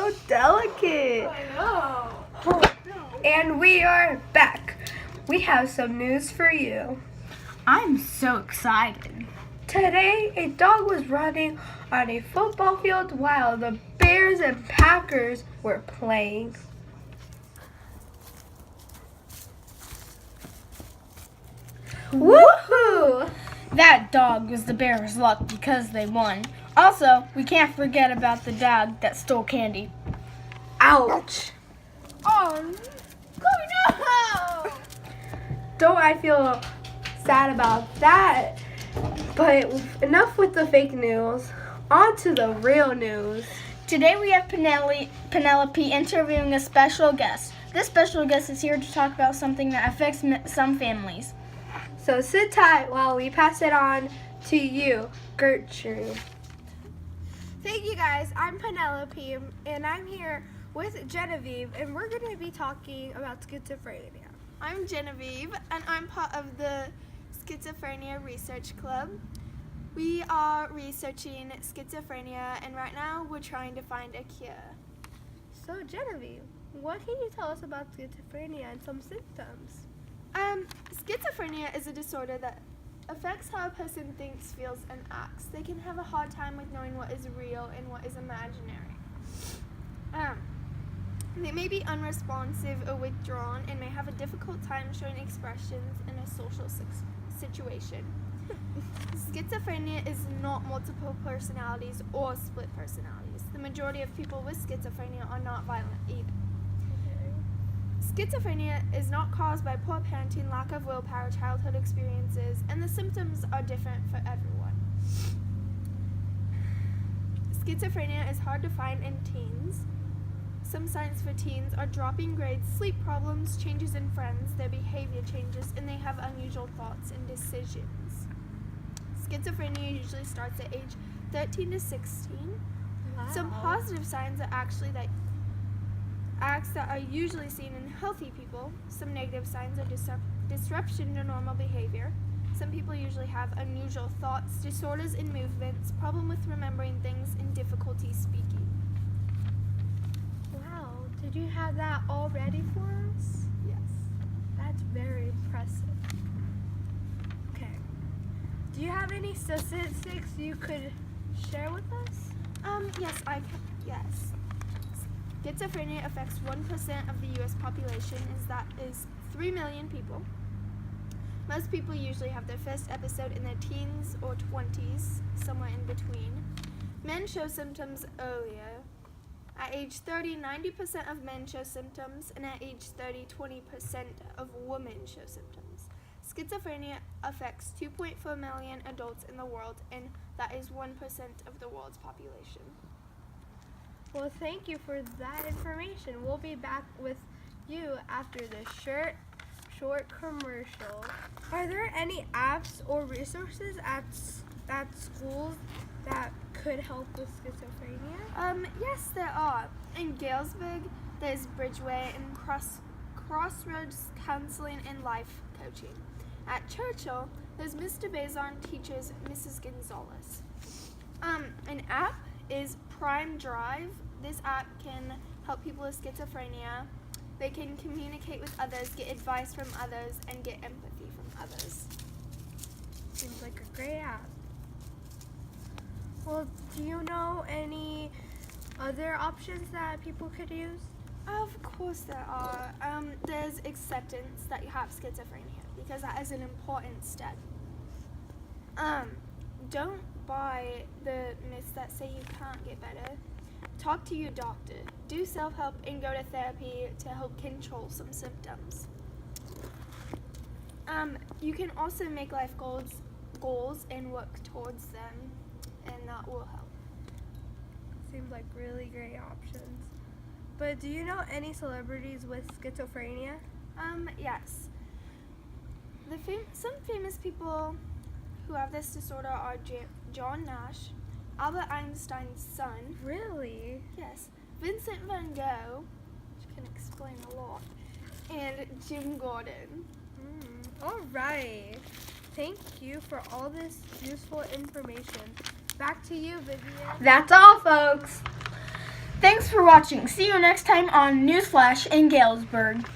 so delicate. I know. And we are back. We have some news for you. I'm so excited. Today, a dog was running on a football field while the Bears and Packers were playing. Woohoo! That dog was the Bears' luck because they won. Also, we can't forget about the dog that stole candy. Ouch! Oh no! Don't I feel sad about that? But enough with the fake news. On to the real news. Today we have Penelope interviewing a special guest. This special guest is here to talk about something that affects some families. So sit tight while we pass it on to you, Gertrude. Thank you guys. I'm Penelope and I'm here with Genevieve and we're going to be talking about schizophrenia. I'm Genevieve and I'm part of the Schizophrenia Research Club. We are researching schizophrenia and right now we're trying to find a cure. So Genevieve, what can you tell us about schizophrenia and some symptoms? Schizophrenia is a disorder that affects how a person thinks, feels, and acts. They can have a hard time with knowing what is real and what is imaginary. They may be unresponsive or withdrawn and may have a difficult time showing expressions in a social situation. Schizophrenia is not multiple personalities or split personalities. The majority of people with schizophrenia are not violent either. Schizophrenia is not caused by poor parenting, lack of willpower, childhood experiences, and the symptoms are different for everyone. Schizophrenia is hard to find in teens. Some signs for teens are dropping grades, sleep problems, changes in friends, their behavior changes, and they have unusual thoughts and decisions. Schizophrenia usually starts at age 13 to 16. Wow. Some positive signs are actually that acts that are usually seen in healthy people. Some negative signs are disruption to normal behavior. Some people usually have unusual thoughts, disorders in movements, problem with remembering things, and difficulty speaking. Wow, did you have that all ready for us? Yes. That's very impressive. Okay. Do you have any statistics you could share with us? Yes. Schizophrenia affects 1% of the U.S. population, that is 3 million people. Most people usually have their first episode in their teens or 20s, somewhere in between. Men show symptoms earlier. At age 30, 90% of men show symptoms, and at age 30, 20% of women show symptoms. Schizophrenia affects 2.4 million adults in the world, and that is 1% of the world's population. Well, thank you for that information. We'll be back with you after this short commercial. Are there any apps or resources at schools that could help with schizophrenia? Yes, there are. In Galesburg, there's Bridgeway and Crossroads Counseling and Life Coaching. At Churchill, there's Mr. Bazon teaches Mrs. Gonzalez. An app is Prime Drive. This app can help people with schizophrenia. They can communicate with others, get advice from others, and get empathy from others. Seems like a great app. Well, do you know any other options that people could use? Of course there are. There's acceptance that you have schizophrenia, because that is an important step. Don't buy the myths that say you can't get better. Talk to your doctor. Do self-help and go to therapy to help control some symptoms. You can also make life goals and work towards them, and that will help. Seems like really great options. But do you know any celebrities with schizophrenia? Yes. Some famous people who have this disorder are John Nash, Albert Einstein's son. Really? Yes. Vincent van Gogh, which can explain a lot, and Jim Gordon. All right. Thank you for all this useful information. Back to you, Vivian. That's all, folks. Thanks Thanks for watching. See you next time on Newsflash in Galesburg.